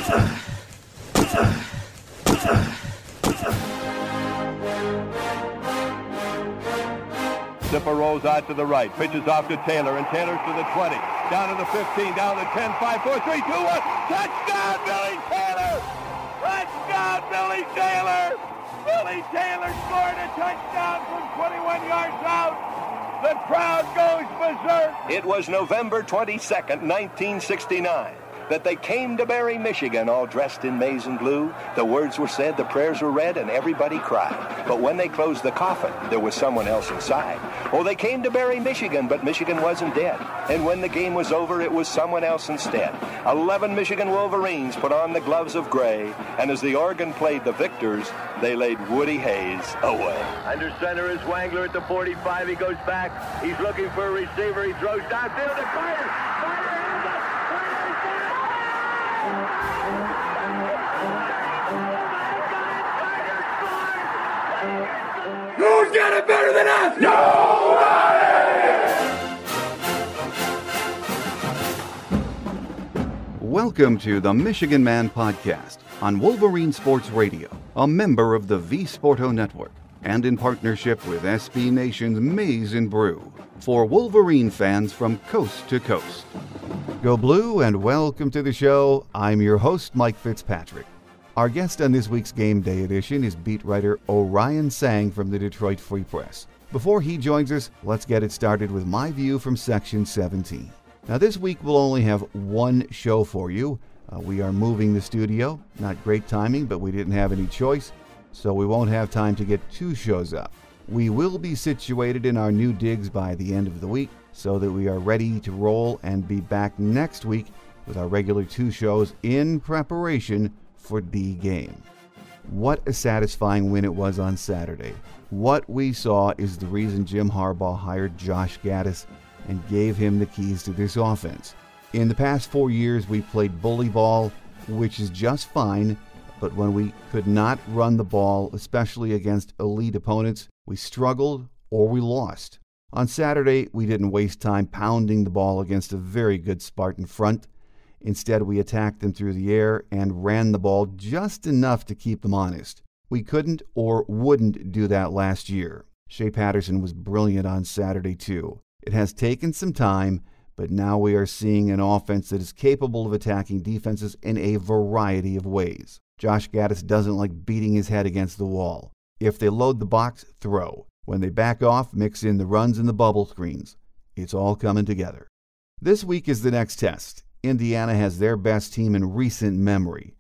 Zipper rolls out to the right, pitches off to Taylor, and Taylor's to the 20, down to the 15, down to the 10, 5, 4, 3, 2, 1. Touchdown, Billy Taylor! Touchdown, Billy Taylor! Billy Taylor scored a touchdown from 21 yards out. The crowd goes berserk. It was November 22nd, 1969. That they came to Barry, Michigan, all dressed in maize and blue. The words were said, the prayers were read, and everybody cried. But when they closed the coffin, there was someone else inside. Oh, they came to Barry, Michigan, but Michigan wasn't dead. And when the game was over, it was someone else instead. 11 Michigan Wolverines put on the gloves of gray, and as the organ played the victors, they laid Woody Hayes away. Under center is Wangler at the 45. He goes back. He's looking for a receiver. He throws downfield to Carter. Who's got it better than us? Nobody! Welcome to the Michigan Man Podcast on Wolverine Sports Radio, a member of the V Sporto Network, and in partnership with SB Nation's Maize and Brew, for Wolverine fans from coast to coast. Go Blue and welcome to the show. I'm your host, Mike Fitzpatrick. Our guest on this week's Game Day edition is beat writer Orion Sang from the Detroit Free Press. Before he joins us, let's get it started with my view from Section 17. Now this week we'll only have one show for you. We are moving the studio. Not great timing, but we didn't have any choice, so we won't have time to get two shows up. We will be situated in our new digs by the end of the week so that we are ready to roll and be back next week with our regular two shows in preparation for the game. What a satisfying win it was on Saturday. What we saw is the reason Jim Harbaugh hired Josh Gattis and gave him the keys to this offense. In the past 4 years, we played bully ball, which is just fine, but when we could not run the ball, especially against elite opponents, we struggled or we lost. On Saturday, we didn't waste time pounding the ball against a very good Spartan front. Instead, we attacked them through the air and ran the ball just enough to keep them honest. We couldn't or wouldn't do that last year. Shea Patterson was brilliant on Saturday, too. It has taken some time, but now we are seeing an offense that is capable of attacking defenses in a variety of ways. Josh Gattis doesn't like beating his head against the wall. If they load the box, throw. When they back off, mix in the runs and the bubble screens. It's all coming together. This week is the next test. Indiana has their best team in recent memory.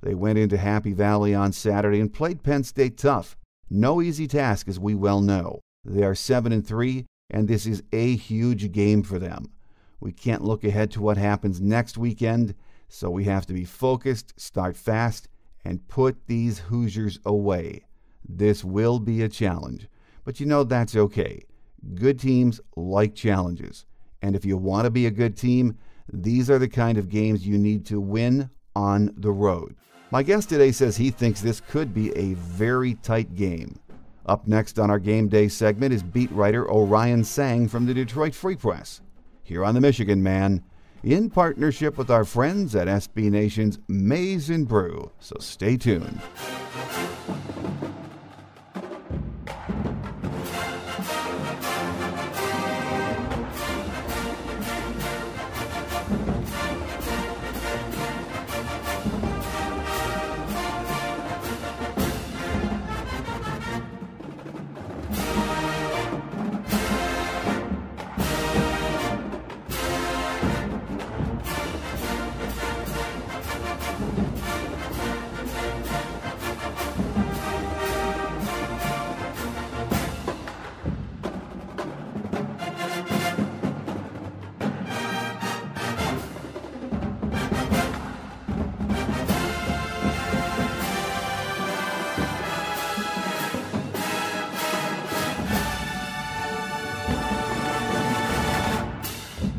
They went into Happy Valley on Saturday and played Penn State tough. No easy task, as we well know. They are 7-3, and this is a huge game for them. We can't look ahead to what happens next weekend, so we have to be focused, start fast, and put these Hoosiers away. This will be a challenge, but you know that's okay. Good teams like challenges, and if you want to be a good team, these are the kind of games you need to win on the road. My guest today says he thinks this could be a very tight game. Up next on our Game Day segment is beat writer Orion Sang from the Detroit Free Press, here on the Michigan Man, in partnership with our friends at SB Nation's Maize and Brew. So stay tuned.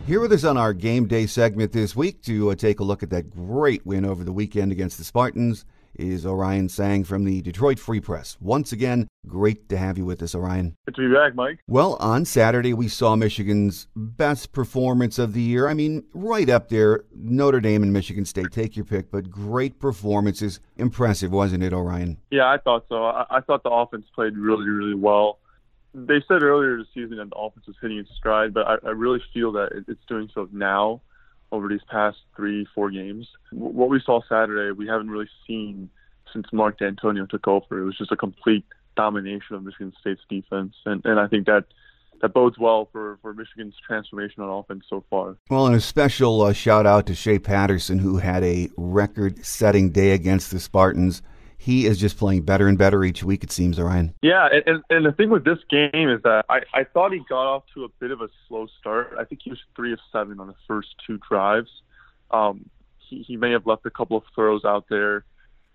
Here with us on our Game Day segment this week to take a look at that great win over the weekend against the Spartans is Orion Sang from the Detroit Free Press. Once again, great to have you with us, Orion. Good to be back, Mike. Well, on Saturday, we saw Michigan's best performance of the year. I mean, right up there, Notre Dame and Michigan State, take your pick, but great performances. Impressive, wasn't it, Orion? Yeah, I thought so. I thought the offense played really, really well. They said earlier this season that the offense was hitting its stride, but I really feel that it's doing so now over these past 3-4 games. What we saw Saturday, we haven't really seen since Mark D'Antonio took over. It was just a complete domination of Michigan State's defense, and I think that bodes well for Michigan's transformation on offense so far. Well, and a special shout out to Shea Patterson, who had a record-setting day against the Spartans. He is just playing better and better each week, it seems, Orion. Yeah, and the thing with this game is that I thought he got off to a bit of a slow start. I think he was 3 of 7 on the first 2 drives. He may have left a couple of throws out there.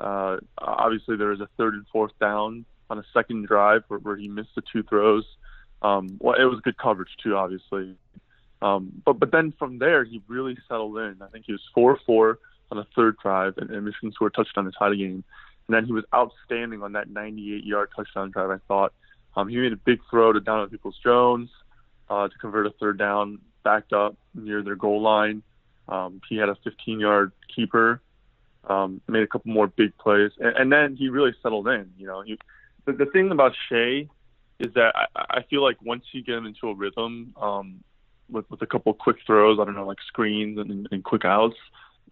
Obviously, there was a 3rd and 4th down on a second drive where he missed the 2 throws. Well, it was good coverage, too, obviously. But then from there, he really settled in. I think he was 4-4 on the 3rd drive, and Michigan scored a touchdown to tie the game. And then he was outstanding on that 98-yard touchdown drive, I thought. He made a big throw to Donovan Peoples-Jones to convert a 3rd down, backed up near their goal line. He had a 15-yard keeper, made a couple more big plays. And then he really settled in. You know, the thing about Shea is that I feel like once you get him into a rhythm with a couple of quick throws, I don't know, like screens and quick outs,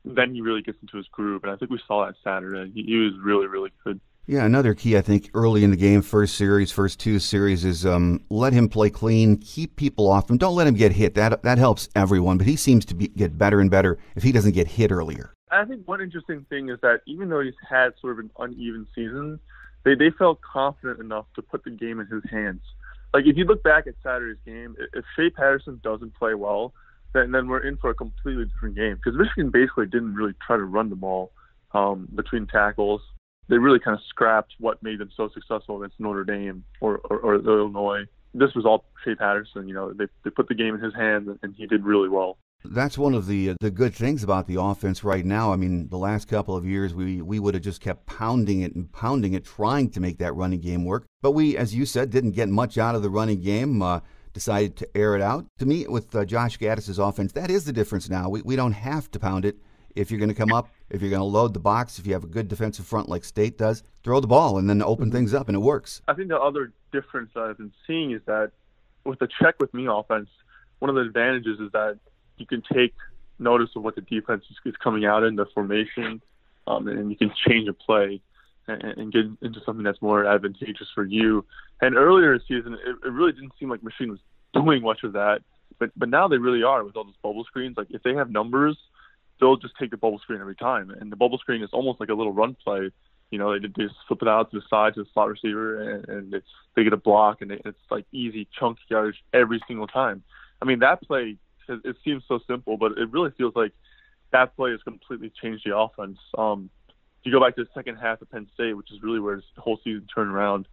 then he really gets into his groove, and I think we saw that Saturday. He was really, really good. Yeah, another key, I think, early in the game, first 2 series, is let him play clean, keep people off him. Don't let him get hit. That helps everyone, but he seems to get better and better if he doesn't get hit earlier. I think one interesting thing is that even though he's had sort of an uneven season, they felt confident enough to put the game in his hands. Like, if you look back at Saturday's game, if Shea Patterson doesn't play well, then we're in for a completely different game, because Michigan basically didn't really try to run the ball between tackles. They really kind of scrapped what made them so successful against Notre Dame or Illinois. This was all Shea Patterson. You know, they put the game in his hands, and he did really well. That's one of the good things about the offense right now. I mean, the last couple of years, we would have just kept pounding it, trying to make that running game work. But we, as you said, didn't get much out of the running game. Decided to air it out. To me, with Josh Gaddis's offense, that is the difference now. We don't have to pound it. If you're going to come up, if you're going to load the box, if you have a good defensive front like State does, throw the ball and then open things up, and it works. I think the other difference that I've been seeing is that with the check with me offense, one of the advantages is that you can take notice of what the defense is coming out in, the formation, and you can change a play and get into something that's more advantageous for you. And earlier this season, it really didn't seem like Michigan was doing much of that, but now they really are with all those bubble screens. Like, if they have numbers, they'll just take the bubble screen every time, and the bubble screen is almost like a little run play. You know, they just flip it out to the side to the slot receiver, and they get a block, and it's like easy chunk yardage every single time. I mean, that play, it seems so simple, but it really feels like that play has completely changed the offense. If you go back to the second half of Penn State, which is really where the whole season turned around,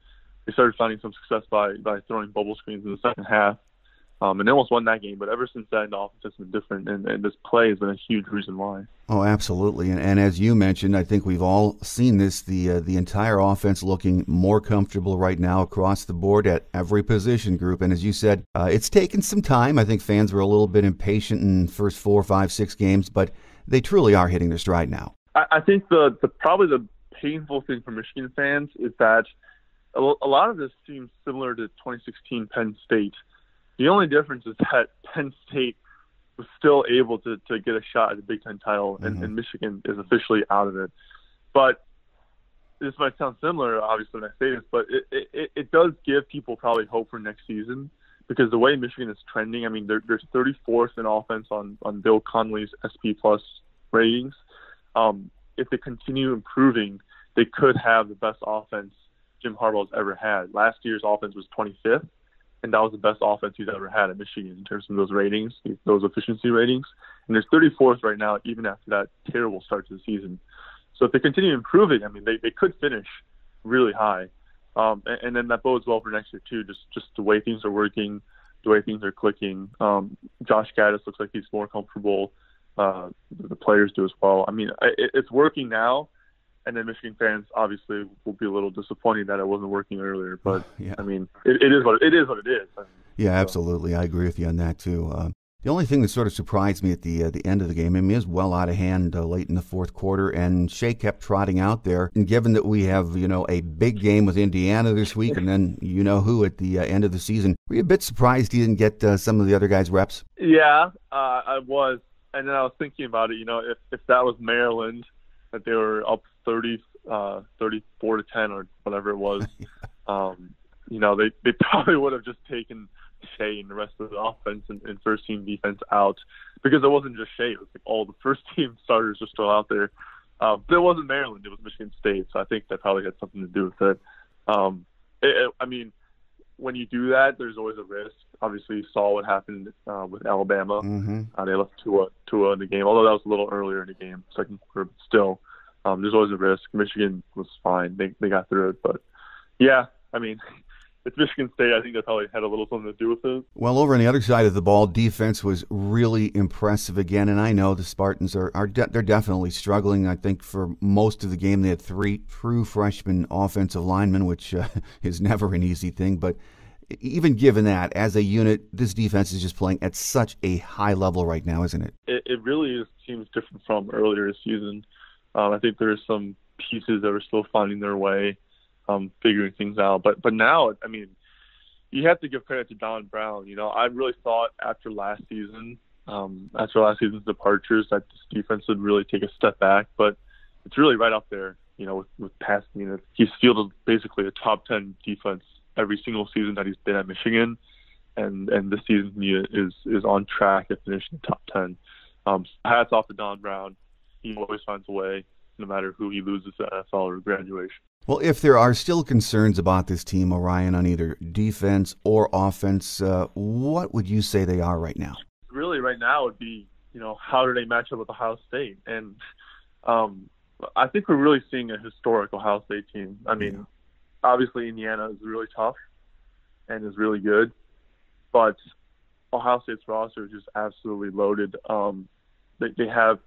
they started finding some success by throwing bubble screens in the second half, and they almost won that game. But ever since then, the offense has been different, and this play has been a huge reason why. Oh, absolutely. And as you mentioned, I think we've all seen this, the entire offense looking more comfortable right now across the board at every position group. And as you said, it's taken some time. I think fans were a little bit impatient in the first 4, 5, 6 games, but they truly are hitting their stride now. I think probably the painful thing for Michigan fans is that a lot of this seems similar to 2016 Penn State. The only difference is that Penn State was still able to get a shot at the Big Ten title, and Michigan is officially out of it. But this might sound similar, obviously, when I say this, but it does give people probably hope for next season, because the way Michigan is trending, I mean, they're 34th in offense on Bill Connolly's SP Plus ratings. If they continue improving, they could have the best offense Jim Harbaugh's ever had. Last year's offense was 25th, and that was the best offense he's ever had at Michigan in terms of those ratings, those efficiency ratings. And they're 34th right now, even after that terrible start to the season. So if they continue improving, I mean, they could finish really high. And then that bodes well for next year, too, just the way things are working, the way things are clicking. Josh Gaddis looks like he's more comfortable. The players do as well. I mean, it's working now, And then Michigan fans obviously will be a little disappointed that it wasn't working earlier. But, Yeah. I mean, it is what it is. I mean, Yeah, absolutely. I agree with you on that, too. The only thing that sort of surprised me at the end of the game, I mean, it was well out of hand late in the fourth quarter, and Shea kept trotting out there. And given that we have, a big game with Indiana this week, and then who at the end of the season, were you a bit surprised he didn't get some of the other guys' reps? Yeah, I was. And then I was thinking about it, if that was Maryland, that they were up 34-10 or whatever it was, they probably would have just taken Shea and the rest of the offense and first-team defense out, because it wasn't just Shea. It was like all the first-team starters were still out there. But it wasn't Maryland. It was Michigan State, so I think that probably had something to do with it. I mean, when you do that, there's always a risk. Obviously, you saw what happened with Alabama. Mm-hmm. They left Tua in the game, although that was a little earlier in the game, second quarter. But still, there's always a risk. Michigan was fine; they got through it. But yeah, I mean, it's Michigan State. I think that probably had a little something to do with it. Well, over on the other side of the ball, defense was really impressive again, and I know the Spartans they're definitely struggling. I think for most of the game they had 3 true freshman offensive linemen, which is never an easy thing. But even given that, as a unit, this defense is just playing at such a high level right now, isn't it? It really seems different from earlier this season. I think there are some pieces that are still finding their way, figuring things out. But now, I mean, you have to give credit to Don Brown. I really thought after last season's departures, that this defense would really take a step back. But it's really right up there, with passing units. He's fielded basically a top 10 defense every single season that he's been at Michigan, and this season he is on track to finish in the top 10. Hats off to Don Brown. He always finds a way, no matter who he loses to NFL or graduation. Well, if there are still concerns about this team, Orion, on either defense or offense, what would you say they are right now? Really, right now would be, how do they match up with Ohio State? And I think we're really seeing a historic Ohio State team. I mean, obviously Indiana is really tough and is really good, but Ohio State's roster is just absolutely loaded. They have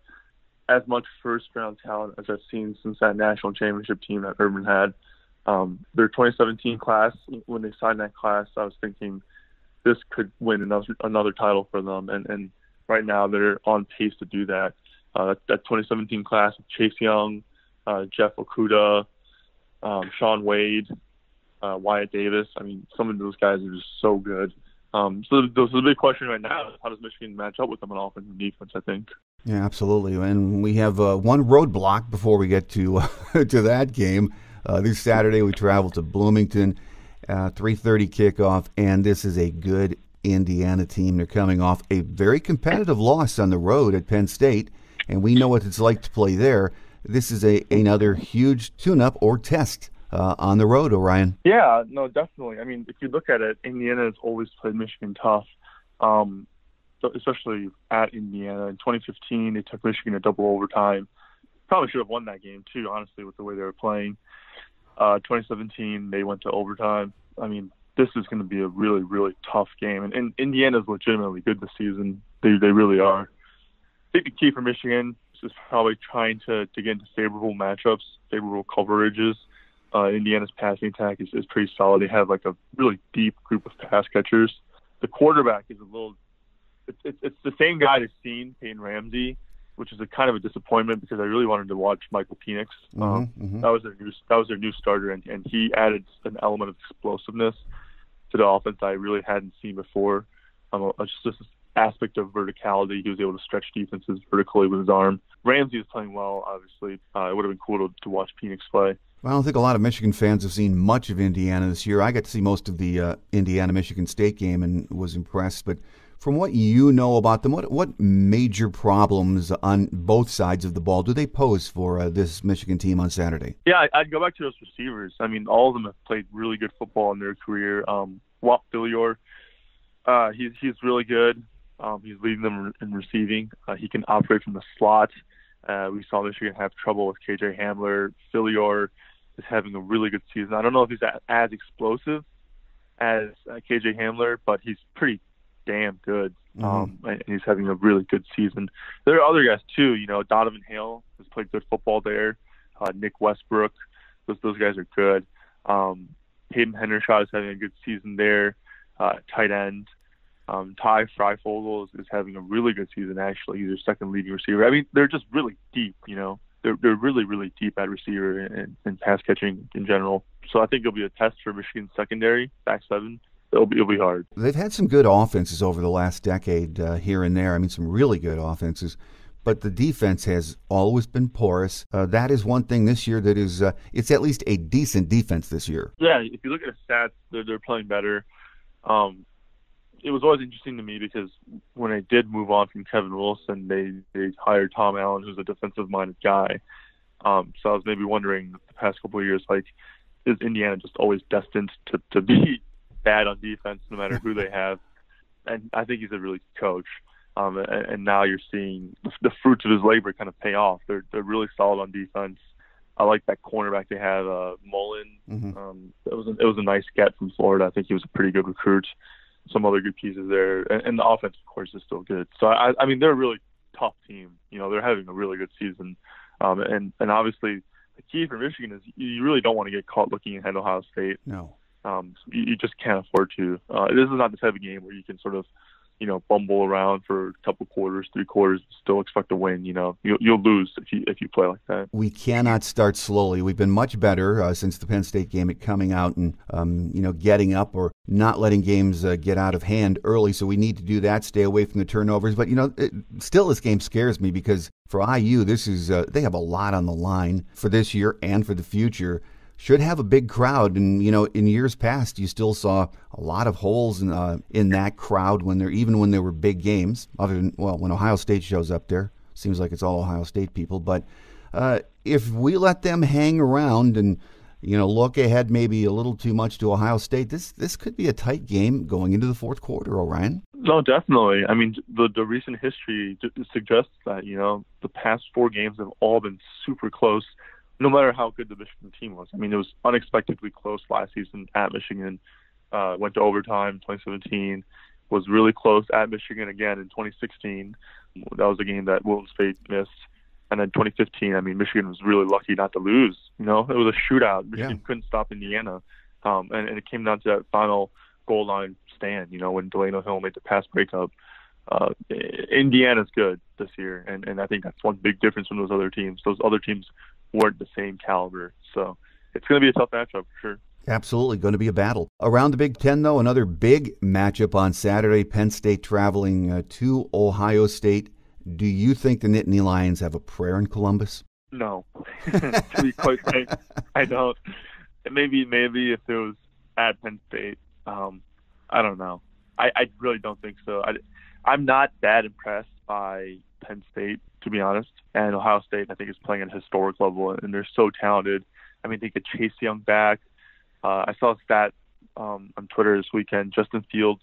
as much first-round talent as I've seen since that national championship team that Urban had. Their 2017 class, when they signed that class, I was thinking this could win another title for them, and right now they're on pace to do that. That 2017 class with Chase Young, Jeff Okudah, Sean Wade, Wyatt Davis. I mean, some of those guys are just so good. So the big question right now is how does Michigan match up with them on offense and defense, I think. Yeah, absolutely. And we have one roadblock before we get to to that game. This Saturday we travel to Bloomington, 3:30 kickoff, and this is a good Indiana team. They're coming off a very competitive loss on the road at Penn State, and we know what it's like to play there. This is another huge tune-up or test on the road, Orion. Yeah, no, definitely. I mean, if you look at it, Indiana has always played Michigan tough, especially at Indiana. In 2015, they took Michigan to double overtime. Probably should have won that game, too, honestly, with the way they were playing. 2017, they went to overtime. I mean, this is going to be a really, really tough game. And Indiana's legitimately good this season. They really are. I think the key for Michigan is probably trying to get into favorable matchups, favorable coverages. Indiana's passing attack is pretty solid. They have like a really deep group of pass catchers. The quarterback is it's the same guy that's seen, Peyton Ramsey, which is a kind of a disappointment because I really wanted to watch Michael Penix. That was their new starter, and he added an element of explosiveness to the offense I really hadn't seen before. Just this aspect of verticality. He was able to stretch defenses vertically with his arm. Ramsey is playing well, obviously. It would have been cool to watch Penix play. Well, I don't think a lot of Michigan fans have seen much of Indiana this year. I got to see most of the Indiana-Michigan State game and was impressed. But from what you know about them, what major problems on both sides of the ball do they pose for this Michigan team on Saturday? Yeah, I'd go back to those receivers. I mean, all of them have played really good football in their career. Wap Filior, he's really good. He's leading them in receiving. He can operate from the slot. We saw Michigan have trouble with KJ Hamler. Filior is having a really good season. I don't know if he's as explosive as KJ Hamler, but he's pretty damn good. And he's having a really good season. There are other guys too. Donovan Hale has played good football there. Nick Westbrook. Those guys are good. Hayden Hendershot is having a good season there. Tight end. Ty Freifogel is having a really good season, actually. He's their second leading receiver. I mean, they're just really deep, you know. They're really, really deep at receiver and pass catching in general. So I think it'll be a test for Michigan's secondary, back seven. It'll be hard. They've had some good offenses over the last decade here and there. I mean, some really good offenses. But the defense has always been porous. That is one thing this year that is, it's at least a decent defense this year. Yeah, if you look at the stats, they're playing better. It was always interesting to me because when they did move on from Kevin Wilson, they hired Tom Allen, who's a defensive-minded guy. So I was maybe wondering the past couple of years, like, is Indiana just always destined to be bad on defense no matter who they have? And I think he's a really good coach. And now you're seeing the fruits of his labor kind of pay off. They're really solid on defense. I like that cornerback they have, Mullen. Mm-hmm. It was a nice get from Florida. I think he was a pretty good recruit. Some other good pieces there, and the offense, of course, is still good. So I mean, they're a really tough team. You know, they're having a really good season, and obviously the key for Michigan is you really don't want to get caught looking ahead Ohio State. No, you just can't afford to. This is not the type of game where you can sort of, you know, bumble around for a couple quarters, 3 quarters, still expect to win. You know, you'll lose if you play like that. We cannot start slowly. We've been much better since the Penn State game at coming out and you know, getting up or not letting games get out of hand early. So we need to do that. Stay away from the turnovers. But you know, still, this game scares me because for IU, this is they have a lot on the line for this year and for the future. Should have a big crowd, and you know, in years past, you still saw a lot of holes in that crowd when there were big games. Other than, well, when Ohio State shows up there, seems like it's all Ohio State people. But if we let them hang around and you know, look ahead maybe a little too much to Ohio State, this could be a tight game going into the fourth quarter, Orion. No, definitely. I mean, the recent history suggests that, you know, the past 4 games have all been super close, no matter how good the Michigan team was. I mean, it was unexpectedly close last season at Michigan. Went to overtime in 2017. Was really close at Michigan again in 2016. That was a game that Wilton Speight missed. And then 2015, I mean, Michigan was really lucky not to lose. You know, it was a shootout. Michigan couldn't stop Indiana. And it came down to that final goal line stand, you know, when Delano Hill made the pass breakup. Indiana's good this year, and I think that's one big difference from those other teams. Those other teams weren't the same caliber. So it's going to be a tough matchup for sure. Absolutely, going to be a battle. Around the Big Ten, though, another big matchup on Saturday, Penn State traveling to Ohio State. Do you think the Nittany Lions have a prayer in Columbus? No. To be quite frank, I don't. Maybe if it was at Penn State. I don't know. I really don't think so. I'm not that impressed by Penn State, to be honest. And Ohio State, I think, is playing at a historic level, and they're so talented. I mean, they get Chase Young back. I saw a stat on Twitter this weekend. Justin Fields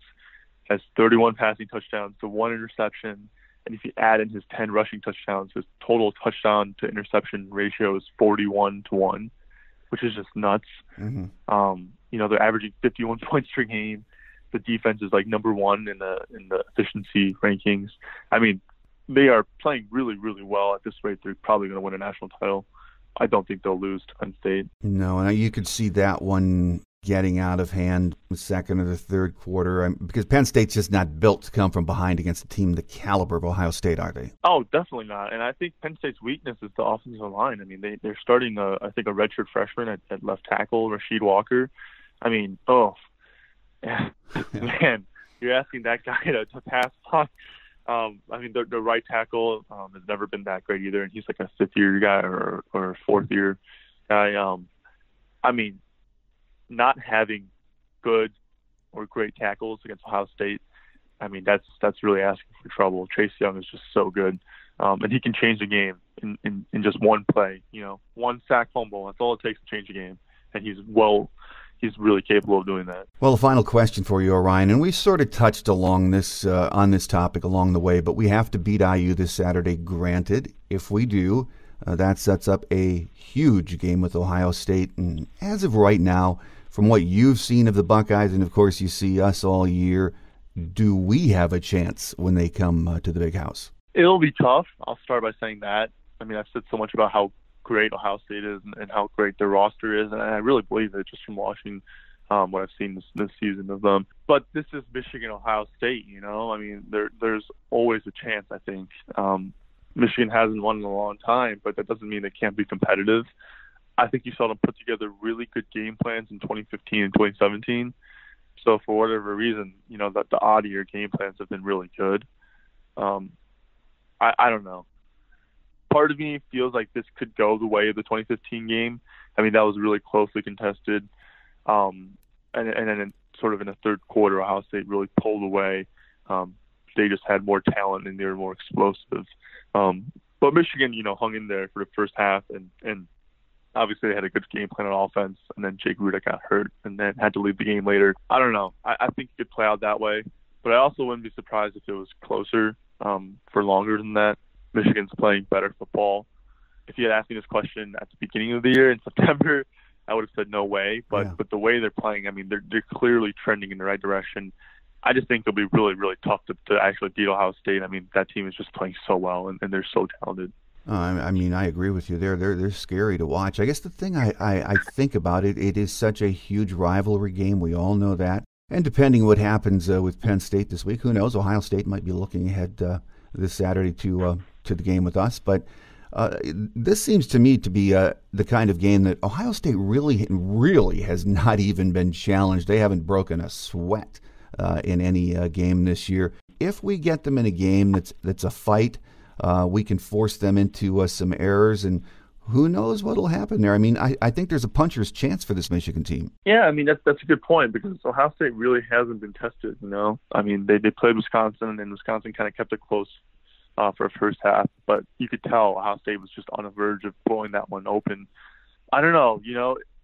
has 31 passing touchdowns to 1 interception. And if you add in his 10 rushing touchdowns, his total touchdown to interception ratio is 41-1, which is just nuts. Mm-hmm. You know, they're averaging 51 points per game. The defense is like number 1 in the efficiency rankings. I mean, they are playing really, really well. At this rate, they're probably going to win a national title. I don't think they'll lose to Penn State. No, and you could see that one getting out of hand the second or the third quarter, because Penn State's just not built to come from behind against a team the caliber of Ohio State, are they? Oh, definitely not. And I think Penn State's weakness is the offensive line. I mean, they're starting, I think, a redshirt freshman at left tackle, Rasheed Walker. I mean, man, you're asking that guy to pass block. I mean, the right tackle has never been that great either, and he's like a 5th-year guy or a 4th-year guy. I mean, not having good or great tackles against Ohio State, I mean, that's really asking for trouble. Chase Young is just so good, and he can change the game in just one play. You know, 1 sack fumble. That's all it takes to change the game, and he's really capable of doing that. Well, a final question for you, Orion, and we sort of touched along this on this topic along the way, but we have to beat IU this Saturday, granted. If we do, that sets up a huge game with Ohio State, and as of right now, from what you've seen of the Buckeyes, and of course you see us all year, do we have a chance when they come to the Big House? It'll be tough. I'll start by saying that. I mean, I've said so much about how great Ohio State is and how great their roster is, and I really believe it just from watching what I've seen this season of them. But this is Michigan, Ohio State, I mean, there's always a chance, I think. Michigan hasn't won in a long time, but that doesn't mean they can't be competitive. I think you saw them put together really good game plans in 2015 and 2017. So for whatever reason, that the odd year game plans have been really good. I don't know. Part of me feels like this could go the way of the 2015 game. I mean, that was really closely contested. And then sort of in the third quarter, Ohio State really pulled away. They just had more talent and they were more explosive. But Michigan, hung in there for the first half, and obviously they had a good game plan on offense, and then Jake Ruda got hurt and then had to leave the game later. I don't know. I think it could play out that way, but I also wouldn't be surprised if it was closer for longer than that. Michigan's playing better football. If you had asked me this question at the beginning of the year in September, I would have said no way. But the way they're playing, I mean, they're clearly trending in the right direction. I just think it'll be really, really tough to actually beat Ohio State. I mean, that team is just playing so well, and they're so talented. I mean, I agree with you there. They're scary to watch. I guess the thing I think about it is such a huge rivalry game. We all know that. And depending what happens with Penn State this week, who knows? Ohio State might be looking ahead this Saturday to the game with us. But this seems to me to be the kind of game that Ohio State really has not even been challenged. They haven't broken a sweat in any game this year. If we get them in a game that's a fight, we can force them into some errors, and who knows what will happen there. I mean, I think there's a puncher's chance for this Michigan team. Yeah, I mean, that's a good point, because Ohio State really hasn't been tested, I mean, they played Wisconsin, and Wisconsin kind of kept it close for a first half, but you could tell Ohio State was just on the verge of blowing that one open. I don't know,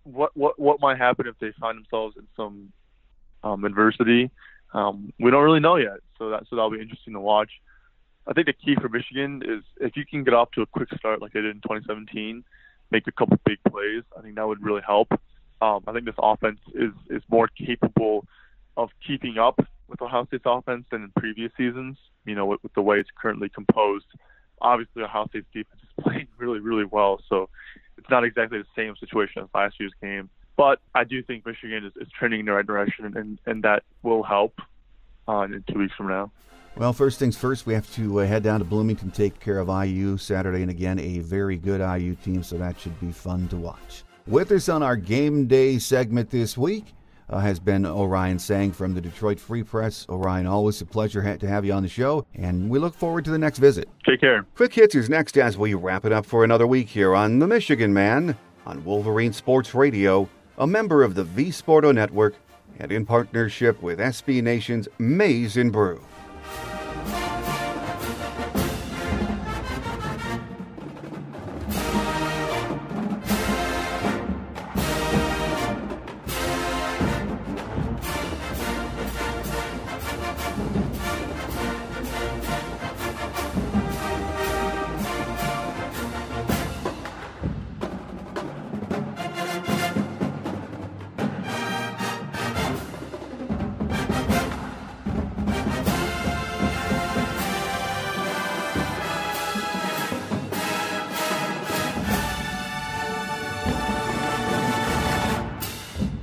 what might happen if they find themselves in some adversity. We don't really know yet, so that'll be interesting to watch. I think the key for Michigan is if you can get off to a quick start like they did in 2017, make a couple big plays, I think that would really help. I think this offense is more capable of keeping up with Ohio State's offense than in previous seasons, with the way it's currently composed. Obviously, Ohio State's defense is playing really, really well, so it's not exactly the same situation as last year's game. But I do think Michigan is trending in the right direction, and that will help in 2 weeks from now. Well, first things first, we have to head down to Bloomington, take care of IU Saturday, and again, a very good IU team, so that should be fun to watch. With us on our Game Day segment this week has been Orion Sang from the Detroit Free Press. Orion, always a pleasure to have you on the show, and we look forward to the next visit. Take care. Quick Hits is next as we wrap it up for another week here on The Michigan Man on Wolverine Sports Radio, a member of the V Sporto Network, and in partnership with SB Nation's Maize and Brew.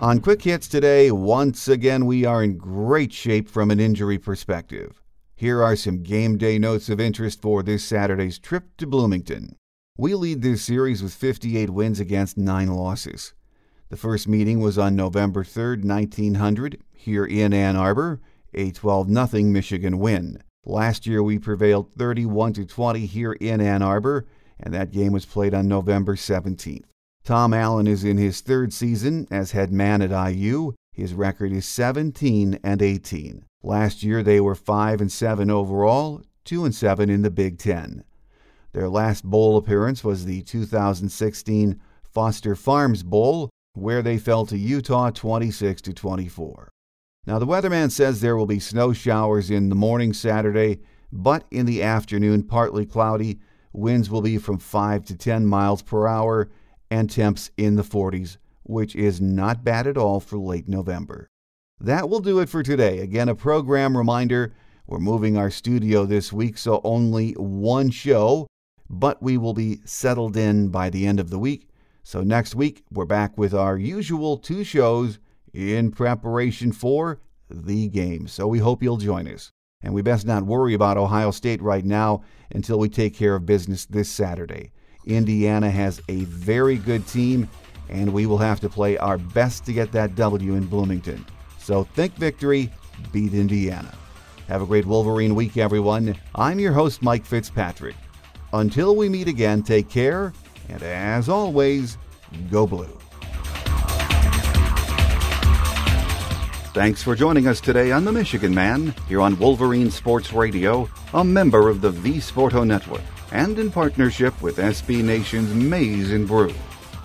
On Quick Hits today, once again, we are in great shape from an injury perspective. Here are some game day notes of interest for this Saturday's trip to Bloomington. We lead this series with 58 wins against 9 losses. The first meeting was on November 3rd, 1900, here in Ann Arbor, a 12-0 Michigan win. Last year we prevailed 31-20 here in Ann Arbor, and that game was played on November 17th. Tom Allen is in his third season as head man at IU. His record is 17-18. Last year they were 5-7 overall, 2-7 in the Big Ten. Their last bowl appearance was the 2016 Foster Farms Bowl, where they fell to Utah 26-24. Now the weatherman says there will be snow showers in the morning Saturday, but in the afternoon partly cloudy. Winds will be from 5 to 10 miles per hour, and temps in the 40s, which is not bad at all for late November. That will do it for today. Again, a program reminder, we're moving our studio this week, so only one show. but we will be settled in by the end of the week. So next week, we're back with our usual 2 shows in preparation for the game. So we hope you'll join us. And we best not worry about Ohio State right now until we take care of business this Saturday. Indiana has a very good team, and we will have to play our best to get that W in Bloomington. So think victory, beat Indiana. Have a great Wolverine week, everyone. I'm your host, Mike Fitzpatrick. Until we meet again, take care, and as always, go Blue. Thanks for joining us today on The Michigan Man, here on Wolverine Sports Radio, a member of the V Sporto Network, and in partnership with SB Nation's Maize and Brew.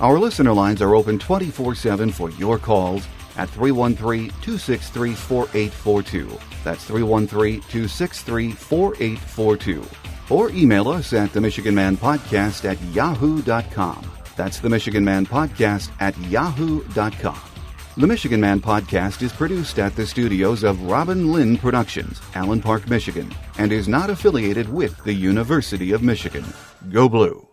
Our listener lines are open 24/7 for your calls at 313-263-4842. That's 313-263-4842. Or email us at themichiganmanpodcast@yahoo.com. That's themichiganmanpodcast@yahoo.com. The Michigan Man Podcast is produced at the studios of Robin Lynn Productions, Allen Park, Michigan, and is not affiliated with the University of Michigan. Go Blue!